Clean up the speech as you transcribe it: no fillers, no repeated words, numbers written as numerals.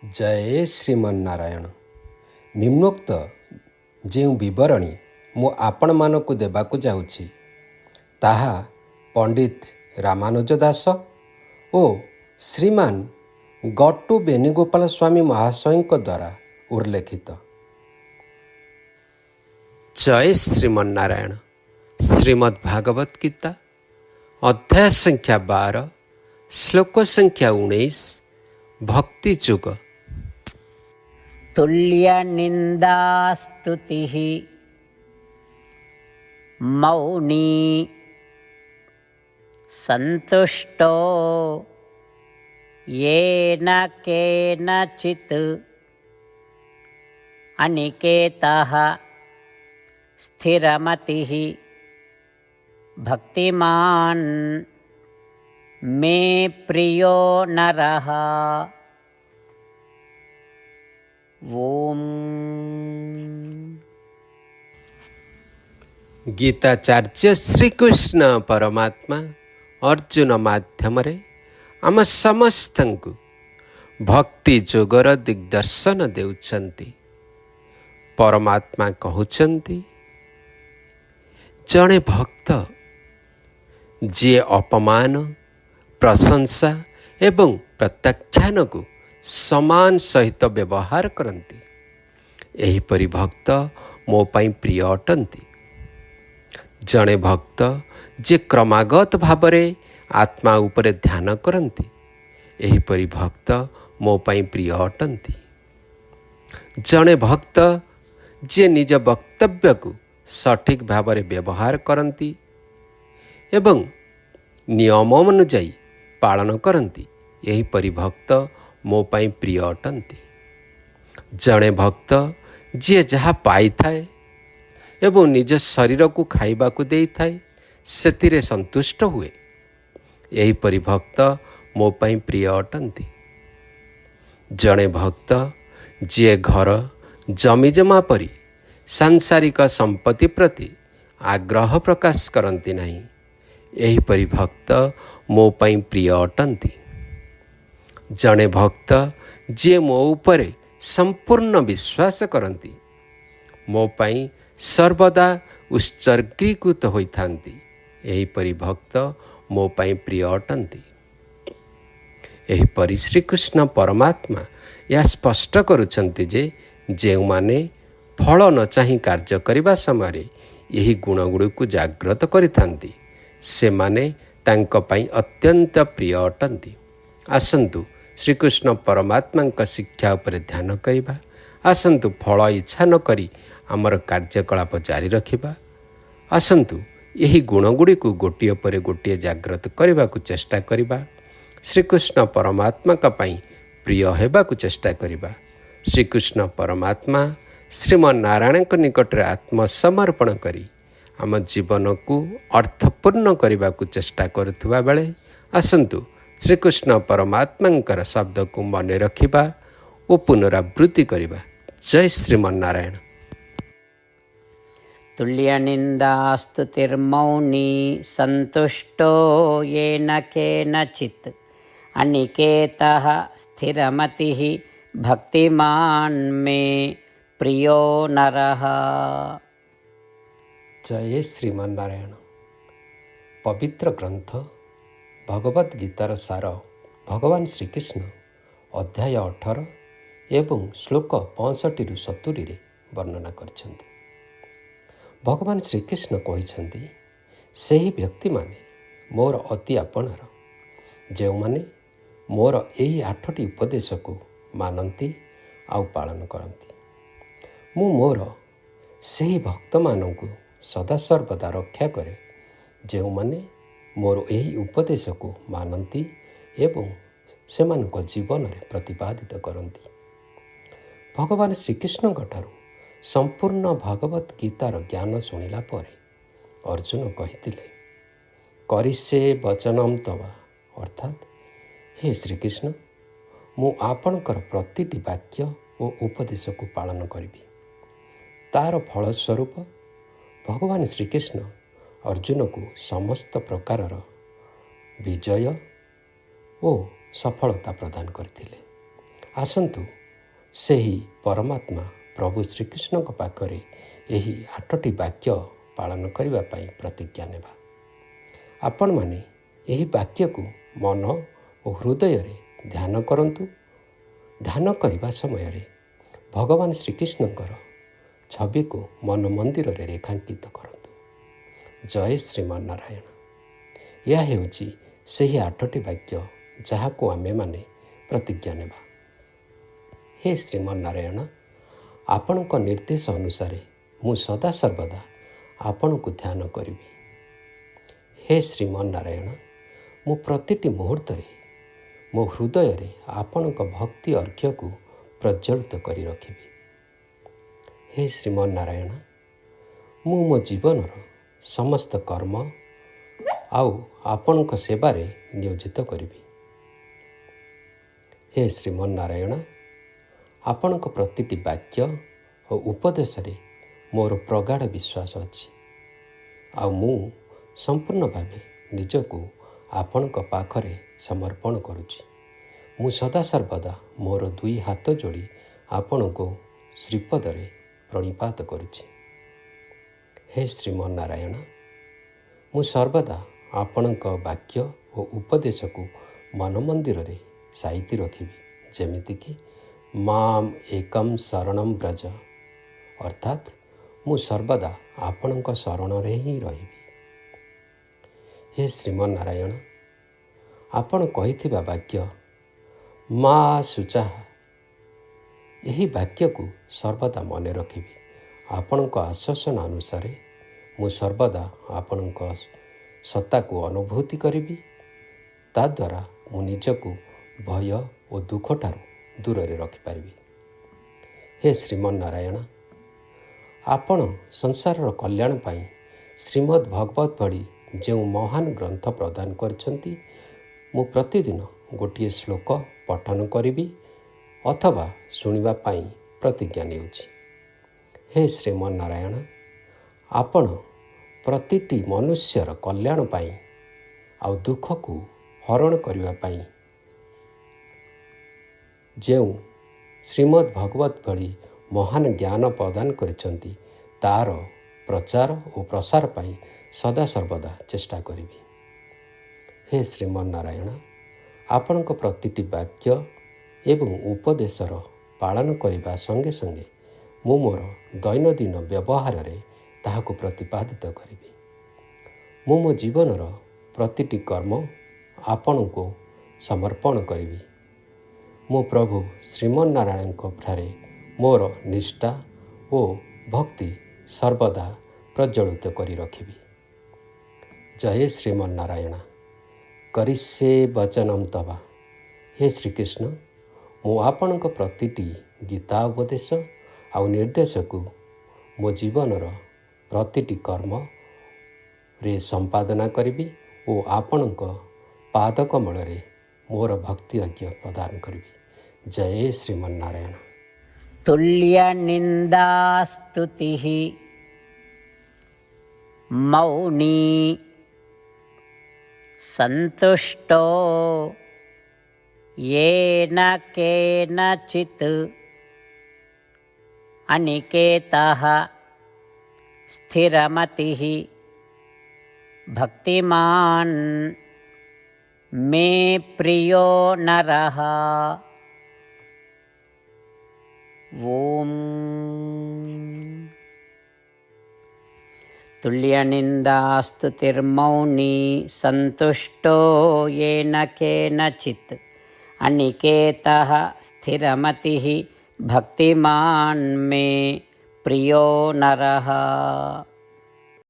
जय श्रीमन्नारायण। निम्नोक्त ଯେଉଁ ବିବରଣୀ ମୁଁ ଆପଣମାନଙ୍କୁ ଦେବାକୁ ଯାଉଛି ତାହା ପଣ୍ଡିତ ରାମାନୁଜ ଦାସ ଓ ଶ୍ରୀମାନ ଗଟ୍ଟୁ ବେଣୁଗୋପାଳ ସ୍ୱାମୀ ମହାଶୟଙ୍କ ଦ୍ୱାରା ଉଲ୍ଲେଖିତ। ଜୟ ଶ୍ରୀମନ୍ନାରାୟଣ। ଶ୍ରୀମଦ୍ ଭାଗବତ ଗୀତା ଅଧ୍ୟାୟ ସଂଖ୍ୟା 12 ଶ୍ଲୋକ ସଂଖ୍ୟା 19 ଭକ୍ତି ଯୁଗ। तुल्यनिन्दास्तुतिः मौनी सन्तुष्टो येन केनचित् अनिकेतः स्थिरमतिः भक्तिमान् मे प्रियो नरः। ओम। गीताचार्य श्रीकृष्ण परमात्मा अर्जुन माध्यम आम समस्त भक्ति जोगर दिग्दर्शन देउछन्ति। परमात्मा कहउछन्ति जणे भक्त जे अपमान प्रशंसा एवं प्रत्याख्यान को समान सहित व्यवहार करती एहीपरि भक्त मो पाई प्रिय अटंती। जड़े भक्त जे क्रमागत भावरे आत्मा उपरे ध्यान करती एहीपरि भक्त मो पाई प्रिय अटंती। जड़े भक्त जे निज वक्तव्य को सठिक भावरे व्यवहार करती एवं नियम अनुଯାୟୀ पालन करती एहीपरि भक्त मो पाई प्रिय अटंती। जड़े भक्त जी जहाँ पाई थाए एवं निज शरीर को खाइबा को दे थाए सेतिरे संतुष्ट हुए एहीपरि भक्त मो पाई प्रिय अटंती। जड़े भक्त जी घर जमीजमा परी सांसारिक संपत्ति प्रति आग्रह प्रकाश करती नहीं एहीपरि भक्त मो पाई प्रिय अटंती। जड़े भक्त जे मो उपरे संपूर्ण विश्वास करती मो पाई सर्वदा उत्सर्गीकृत होइथांती एहीपरि भक्त मो पाई प्रिय अटंती। एहीपरि श्रीकृष्ण परमात्मा या स्पष्ट करुछंती जे जेउ माने फल न चाही कार्य करिबा समय यही गुणगुड़ी को जागृत करिथांती से माने तांको पाई अत्यंत प्रिय अटंती। आसंतु श्रीकृष्ण परमात्मा शिक्षा उपर ध्यान करिबा। आसंतु फल इच्छा न करी आमर कार्यकलाप जारी रखिबा। आसंतु यही गुणगुड़ी को गोटिए पर गोटिए जागृत करने को चेष्टा करिबा। श्रीकृष्ण परमात्मा का पाई प्रिय हेबा को चेष्टा करिबा। श्रीकृष्ण परमात्मा श्रीमन्नारायण निकट में आत्मसमर्पण करी आम जीवन को अर्थपूर्ण करने को चेष्टा करुवा बेले आसंतु श्रीकृष्ण परमात्मा शब्द को मन रखिबा और पुनरावृत्ति करिबा। जय श्रीमन्नारायण। तुल्यनिन्दास्तुतिर्मौनी सन्तुष्टो येन केनचित् अनिकेतः स्थिरमतिः भक्तिमान् मे प्रियो नरः। जय श्रीमन्नारायण। पवित्र ग्रंथ भगवत गीतार सार भगवान श्रीकृष्ण अध्याय 18 एवं श्लोक 65-70 वर्णना करछन्ति। भगवान श्रीकृष्ण कहिछन्ति सेही व्यक्ति माने मोर अति आपणार जो माने मोर एही 8टी उपदेश को मानती आउ पालन करती। मु मोर सेही भक्त मानू सदा सर्वदा रक्षा करे जो माने मोर एही उपदेश को मानती एवं सेमानक जीवन में प्रतिपादित करती। भगवान श्रीकृष्ण ठारू संपूर्ण भगवत गीतार ज्ञान शुणिला परे अर्जुन कहिथिले करिसे वचनम तवा अर्थात हे श्रीकृष्ण मु आपणकर प्रतिटी वाक्य और उपदेश को पालन करी। तार फलस्वरूप भगवान श्रीकृष्ण अर्जुन को समस्त प्रकार विजय ଓ ସଫଳତା ପ୍ରଦାନ କରିଥିଲେ। ଆସନ୍ତୁ ସେହି ପରମାତ୍ମା ପ୍ରଭୁ ଶ୍ରୀକୃଷ୍ଣଙ୍କ ପାଖରେ ଏହି 8ଟି ବାକ୍ୟ ପାଳନ କରିବା ପାଇଁ ପ୍ରତିଜ୍ଞା ନେବା। ଆପଣମାନେ ଏହି ବାକ୍ୟକୁ ମନ ଓ ହୃଦୟରେ ଧ୍ୟାନ କରନ୍ତୁ। ଧ୍ୟାନ କରିବା ସମୟରେ ଭଗବାନ ଶ୍ରୀକୃଷ୍ଣଙ୍କର ଛବିକୁ ମନ ମନ୍ଦିରରେ ରେଖାଙ୍କିତ କରନ୍ତୁ। ଜୟ ଶ୍ରୀମନ୍ନାରାୟଣ। ଏହା ହେଉଛି ସେହି 8ଟି ବାକ୍ୟ ଯାହାକୁ ଆମେମାନେ ପ୍ରତିଜ୍ଞା ନେବା। ହେ ଶ୍ରୀମନ୍ନାରାୟଣ, ଆପଣଙ୍କ ନିର୍ଦ୍ଦେଶ ଅନୁସାରେ ମୁଁ ସଦାସର୍ବଦା ଆପଣଙ୍କୁ ଧ୍ୟାନ କରିବି। ହେ ଶ୍ରୀମନ୍ନାରାୟଣ, ମୁଁ ପ୍ରତିଟି ମୁହୂର୍ତ୍ତରେ ମୋ ହୃଦୟରେ ଆପଣଙ୍କ ଭକ୍ତି ଅର୍ଘ୍ୟକୁ ପ୍ରଜ୍ୱଳିତ କରି ରଖିବି। ହେ ଶ୍ରୀମନ୍ନାରାୟଣ, ମୁଁ ମୋ ଜୀବନର ସମସ୍ତ କର୍ମ ଆଉ ଆପଣଙ୍କ ସେବାରେ ନିୟୋଜିତ କରିବି। ହେ ଶ୍ରୀମନ୍ନାରାୟଣ, ଆପଣଙ୍କ ପ୍ରତିଟି ବାକ୍ୟ ଓ ଉପଦେଶରେ ମୋର ପ୍ରଗାଢ଼ ବିଶ୍ୱାସ ଅଛି, ଆଉ ମୁଁ ସମ୍ପୂର୍ଣ୍ଣ ଭାବେ ନିଜକୁ ଆପଣଙ୍କ ପାଖରେ ସମର୍ପଣ କରୁଛି। ମୁଁ ସଦାସର୍ବଦା ମୋର 2 ହାତ ଯୋଡ଼ି ଆପଣଙ୍କୁ ଶ୍ରୀପଦରେ ପ୍ରଣିପାତ କରୁଛି। ହେ ଶ୍ରୀମନ୍ନାରାୟଣ, ମୁଁ ସର୍ବଦା ଆପଣଙ୍କ ବାକ୍ୟ ଓ ଉପଦେଶକୁ ମନ ମନ୍ଦିରରେ ସାଇତି ରଖିବି, ଯେମିତିକି ମାମ୍ ଏକମ୍ ଶରଣଂ ବ୍ରଜ, ଅର୍ଥାତ୍ ମୁଁ ସର୍ବଦା ଆପଣଙ୍କ ଶରଣରେ ହିଁ ରହିବି। ହେ ଶ୍ରୀମନ୍ନାରାୟଣ, ଆପଣ କହିଥିବା ବାକ୍ୟ ମା ଶୁଚାଃ, ଏହି ବାକ୍ୟକୁ ସର୍ବଦା ମନେ ରଖିବି। ଆପଣଙ୍କ ଆଶ୍ୱାସନା ଅନୁସାରେ ମୁଁ ସର୍ବଦା ଆପଣଙ୍କ ସତ୍ତାକୁ ଅନୁଭୂତି କରିବି। ତାଦ୍ୱାରା ମୁଁ ନିଜକୁ ଭୟ ଓ ଦୁଃଖଠାରୁ ଦୂରରେ ରଖିପାରିବି। ହେ ଶ୍ରୀମନ୍ନାରାୟଣ, ଆପଣ ସଂସାରର କଲ୍ୟାଣ ପାଇଁ ଶ୍ରୀମଦ୍ ଭଗବତ ଭଳି ଯେଉଁ ମହାନ ଗ୍ରନ୍ଥ ପ୍ରଦାନ କରିଛନ୍ତି, ମୁଁ ପ୍ରତିଦିନ ଗୋଟିଏ ଶ୍ଲୋକ ପଠନ କରିବି ଅଥବା ଶୁଣିବା ପାଇଁ ପ୍ରତିଜ୍ଞା ନେଉଛି। ହେ ଶ୍ରୀମନ୍ନାରାୟଣ, ଆପଣ ପ୍ରତିଟି ମନୁଷ୍ୟର କଲ୍ୟାଣ ପାଇଁ ଆଉ ଦୁଃଖକୁ ହରଣ କରିବା ପାଇଁ ଯେଉଁ ଶ୍ରୀମଦ୍ ଭଗବତ ଭଳି ମହାନ ଜ୍ଞାନ ପ୍ରଦାନ କରିଛନ୍ତି, ତାର ପ୍ରଚାର ଓ ପ୍ରସାର ପାଇଁ ସଦାସର୍ବଦା ଚେଷ୍ଟା କରିବି। ହେ ଶ୍ରୀମନ୍ନାରାୟଣ, ଆପଣଙ୍କ ପ୍ରତିଟି ବାକ୍ୟ ଏବଂ ଉପଦେଶର ପାଳନ କରିବା ସଙ୍ଗେ ସଙ୍ଗେ ମୁଁ ମୋର ଦୈନନ୍ଦିନ ବ୍ୟବହାରରେ ତାହାକୁ ପ୍ରତିପାଦିତ କରିବି। ମୁଁ ମୋ ଜୀବନର ପ୍ରତିଟି କର୍ମ ଆପଣଙ୍କୁ ସମର୍ପଣ କରିବି। ମୁଁ ପ୍ରଭୁ ଶ୍ରୀମନ୍ନାରାୟଣଙ୍କ ଠାରେ ମୋର ନିଷ୍ଠା ଓ ଭକ୍ତି ସର୍ବଦା ପ୍ରଜ୍ୱଳିତ କରି ରଖିବି। ଜୟ ଶ୍ରୀମନ୍ନାରାୟଣ। କରିଷ୍ୟେ ବଚନଂ ତବ। ହେ ଶ୍ରୀକୃଷ୍ଣ, ମୁଁ ଆପଣଙ୍କ ପ୍ରତିଟି ଗୀତା ଉପଦେଶ ଆଉ ନିର୍ଦ୍ଦେଶକୁ ମୋ ଜୀବନର ପ୍ରତିଟି କର୍ମରେ ସମ୍ପାଦନା କରିବି ଓ ଆପଣଙ୍କ ପାଦକମଳରେ ମୋର ଭକ୍ତି ଅର୍ଘ୍ୟ ପ୍ରଦାନ କରିବି। ଜୟ ଶ୍ରୀମନ୍ନାରାୟଣ। तुल्यनिन्दास्तुतिः मौनी सन्तुष्टो येन केनचित् अनिकेतः स्थिरमतिः भक्तिमान् मे प्रियो नरः। ॐ तुल्यनिन्दास्तुतिर्मौनी सन्तुष्टो येन केनचित् अनिकेतः स्थिरमतिः भक्तिमान् मे प्रियो नरः।